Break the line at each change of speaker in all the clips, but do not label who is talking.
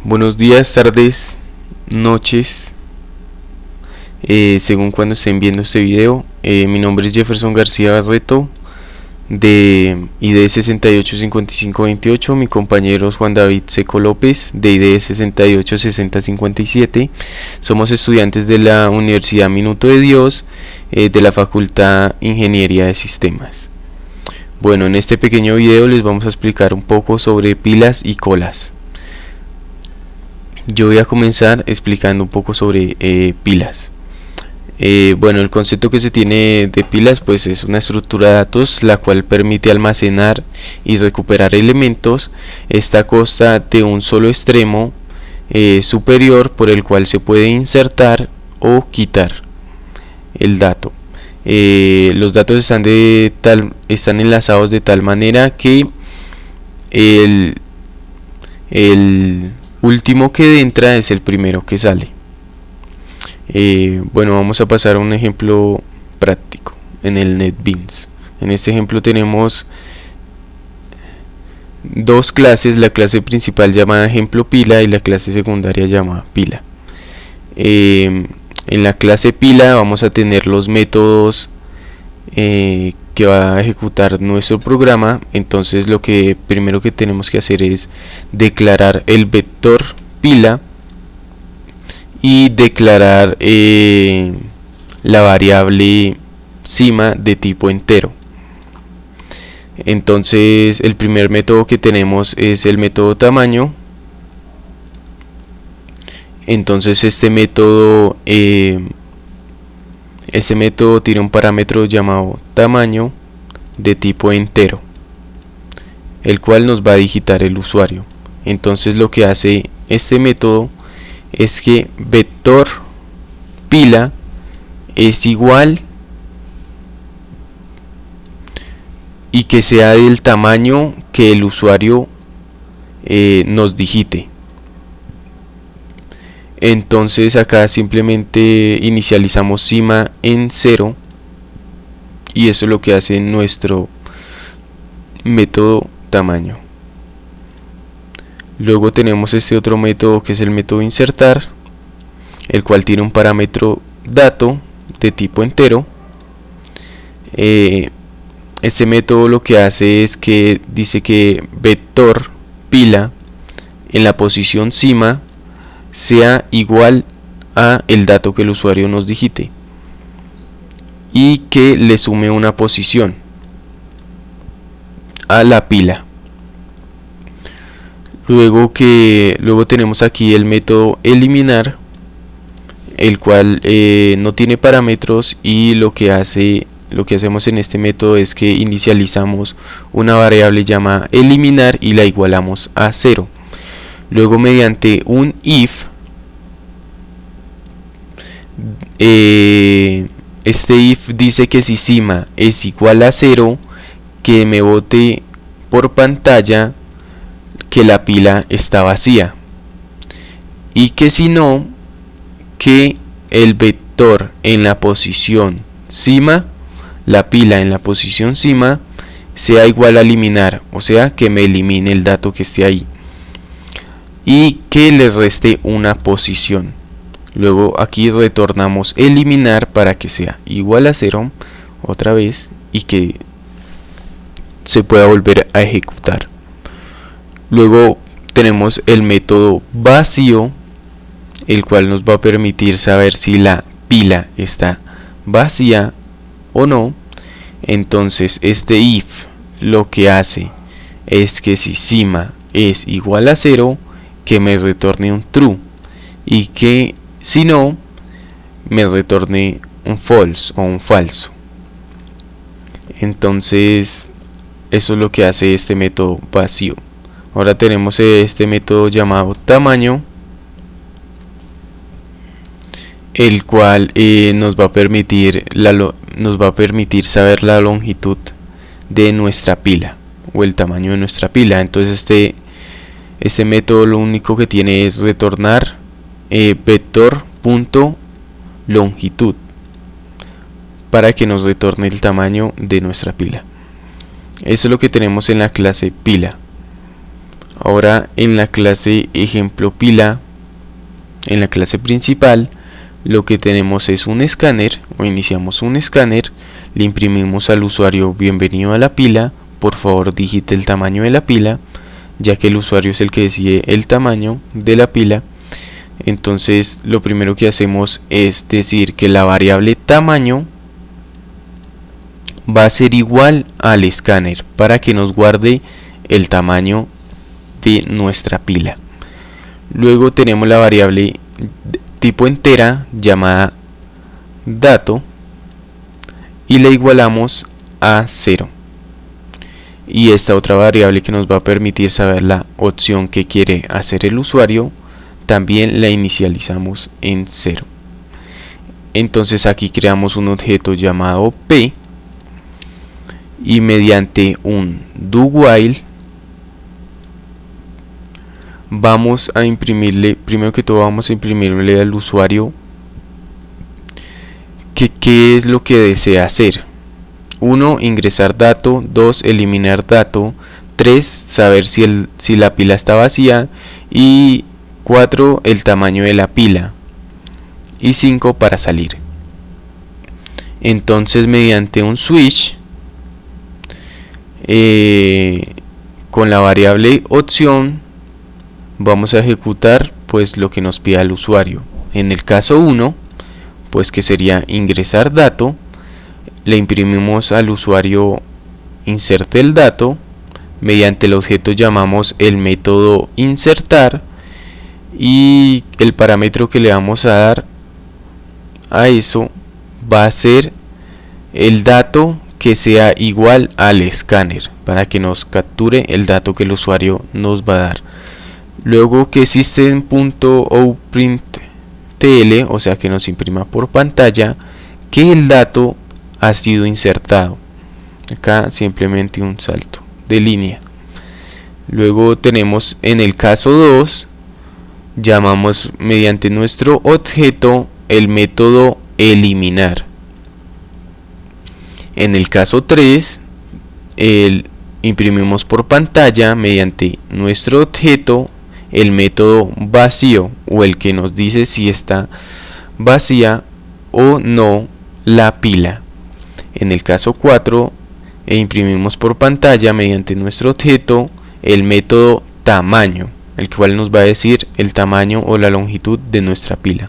Buenos días, tardes, noches, según cuando estén viendo este video. Mi nombre es Jefferson García Barreto de ID 685528. Mi compañero es Juan David Seco López de ID 686057. Somos estudiantes de la Universidad Minuto de Dios, de la Facultad Ingeniería de Sistemas. Bueno, en este pequeño video les vamos a explicar un poco sobre pilas y colas. Yo voy a comenzar explicando un poco sobre pilas. Bueno, el concepto que se tiene de pilas pues es una estructura de datos la cual permite almacenar y recuperar elementos. Esta consta de un solo extremo superior por el cual se puede insertar o quitar el dato. Los datos están enlazados de tal manera que el último que entra es el primero que sale. Bueno, vamos a pasar a un ejemplo práctico en el NetBeans. En este ejemplo tenemos dos clases, la clase principal llamada ejemplo pila y la clase secundaria llamada pila. En la clase pila vamos a tener los métodos que va a ejecutar nuestro programa. Entonces lo que primero que tenemos que hacer es declarar el vector pila y declarar la variable cima de tipo entero. Entonces el primer método que tenemos es el método tamaño. Entonces este método tiene un parámetro llamado tamaño de tipo entero, el cual nos va a digitar el usuario. Entonces lo que hace este método es que vector pila es igual y que sea del tamaño que el usuario nos digite. Entonces acá simplemente inicializamos cima en 0 y eso es lo que hace nuestro método tamaño. Luego tenemos este otro método que es el método insertar, el cual tiene un parámetro dato de tipo entero. Este método lo que hace es que dice que vector pila en la posición cima sea igual a el dato que el usuario nos digite y que le sume una posición a la pila. Luego tenemos aquí el método eliminar, el cual no tiene parámetros, y lo que hacemos en este método es que inicializamos una variable llamada eliminar y la igualamos a 0. Luego mediante un if, este if dice que si cima es igual a 0, que me bote por pantalla que la pila está vacía, y que si no, que el vector en la posición cima, la pila en la posición cima, sea igual a eliminar, o sea que me elimine el dato que esté ahí y que le reste una posición. Luego aquí retornamos eliminar para que sea igual a 0 otra vez y que se pueda volver a ejecutar. Luego tenemos el método vacío, el cual nos va a permitir saber si la pila está vacía o no. Entonces este if lo que hace es que si cima es igual a 0, que me retorne un true, y que si no, me retorne un false o un falso. Entonces eso es lo que hace este método vacío. Ahora tenemos este método llamado tamaño, el cual nos va a permitir saber la longitud de nuestra pila o el tamaño de nuestra pila. Entonces este método lo único que tiene es retornar vector.longitud para que nos retorne el tamaño de nuestra pila. Eso es lo que tenemos en la clase pila. Ahora en la clase ejemplo pila, en la clase principal, lo que tenemos es un escáner, o iniciamos un escáner, le imprimimos al usuario bienvenido a la pila, por favor digite el tamaño de la pila, ya que el usuario es el que decide el tamaño de la pila. Entonces lo primero que hacemos es decir que la variable tamaño va a ser igual al escáner para que nos guarde el tamaño de nuestra pila. Luego tenemos la variable tipo entera llamada dato y la igualamos a 0. Y esta otra variable que nos va a permitir saber la opción que quiere hacer el usuario, también la inicializamos en 0. Entonces aquí creamos un objeto llamado P y mediante un do while vamos a imprimirle, primero que todo vamos a imprimirle al usuario qué es lo que desea hacer. 1. Ingresar dato. 2. Eliminar dato. 3. Saber si la pila está vacía. Y 4. El tamaño de la pila. Y 5. Para salir. Entonces mediante un switch con la variable opción vamos a ejecutar pues lo que nos pida el usuario. En el caso 1 pues que sería ingresar dato, le imprimimos al usuario inserte el dato, mediante el objeto llamamos el método insertar y el parámetro que le vamos a dar a eso va a ser el dato que sea igual al escáner para que nos capture el dato que el usuario nos va a dar. Luego que system.outPrintln, o sea que nos imprima por pantalla que el dato ha sido insertado. Acá simplemente un salto de línea. Luego tenemos en el caso 2, llamamos mediante nuestro objeto el método eliminar. En el caso 3, imprimimos por pantalla mediante nuestro objeto el método vacío, o el que nos dice si está vacía o no la pila. En el caso 4, imprimimos por pantalla mediante nuestro objeto el método tamaño, el cual nos va a decir el tamaño o la longitud de nuestra pila.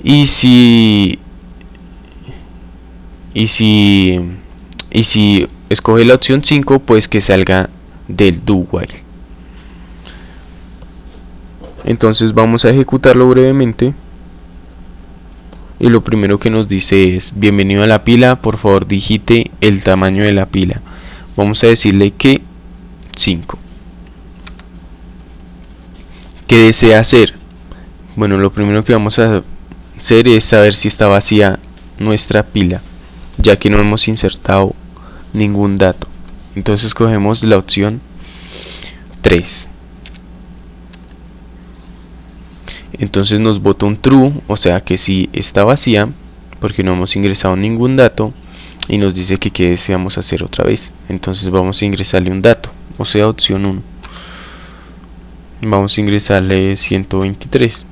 Y si escoge la opción 5, pues que salga del do while. Entonces vamos a ejecutarlo brevemente. Y lo primero que nos dice es: bienvenido a la pila, por favor digite el tamaño de la pila. Vamos a decirle que 5. ¿Qué desea hacer? Bueno, lo primero que vamos a hacer es saber si está vacía nuestra pila, ya que no hemos insertado ningún dato. Entonces cogemos la opción 3. Entonces nos bota un true, o sea que sí está vacía, porque no hemos ingresado ningún dato, y nos dice que qué deseamos hacer otra vez. Entonces vamos a ingresarle un dato, o sea opción 1. Vamos a ingresarle 123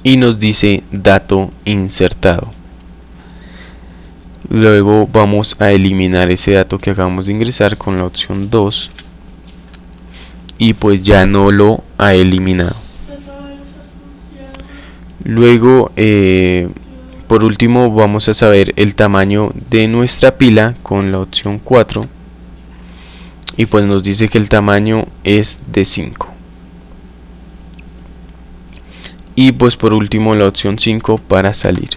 y nos dice dato insertado. Luego vamos a eliminar ese dato que acabamos de ingresar con la opción 2 y pues ya no lo ha eliminado. Luego por último vamos a saber el tamaño de nuestra pila con la opción 4 y pues nos dice que el tamaño es de 5. Y pues por último la opción 5 para salir.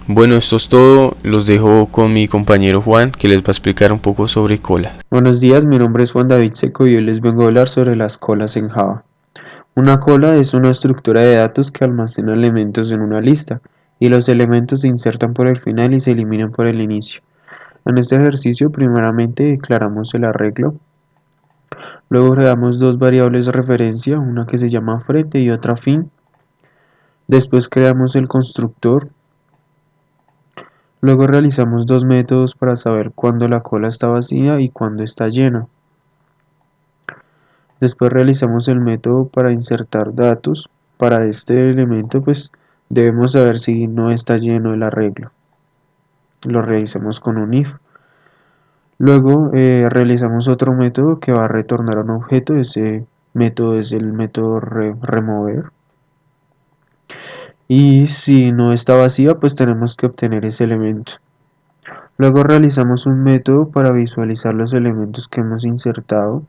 Bueno, esto es todo. Los dejo con mi compañero Juan, que les va a explicar un poco sobre colas.
Buenos días, mi nombre es Juan David Seco y hoy les vengo a hablar sobre las colas en Java. Una cola es una estructura de datos que almacena elementos en una lista y los elementos se insertan por el final y se eliminan por el inicio. En este ejercicio primeramente declaramos el arreglo, luego creamos dos variables de referencia, una que se llama frente y otra fin. Después creamos el constructor, Luego realizamos dos métodos para saber cuándo la cola está vacía y cuándo está llena. Después realizamos el método para insertar datos. Para este elemento pues debemos saber si no está lleno el arreglo. Lo realizamos con un if. Luego realizamos otro método que va a retornar un objeto. Ese método es el método remover. Y si no está vacía pues tenemos que obtener ese elemento. Luego realizamos un método para visualizar los elementos que hemos insertado.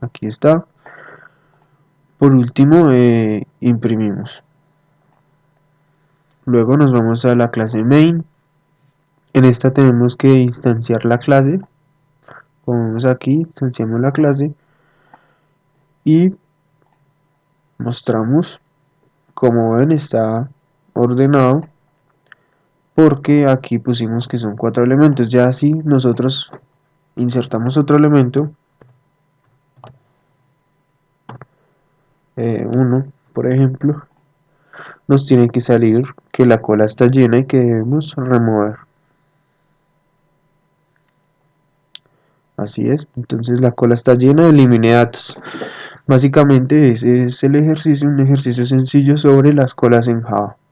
Aquí está. Por último, imprimimos. Luego nos vamos a la clase main. En esta tenemos que instanciar la clase. Vamos aquí, instanciamos la clase y mostramos. Como ven, está ordenado porque aquí pusimos que son 4 elementos. Ya si nosotros insertamos otro elemento, 1 por ejemplo, nos tiene que salir que la cola está llena y que debemos remover. Así es, entonces la cola está llena, elimine datos. Básicamente ese es el ejercicio, un ejercicio sencillo sobre las colas en Java.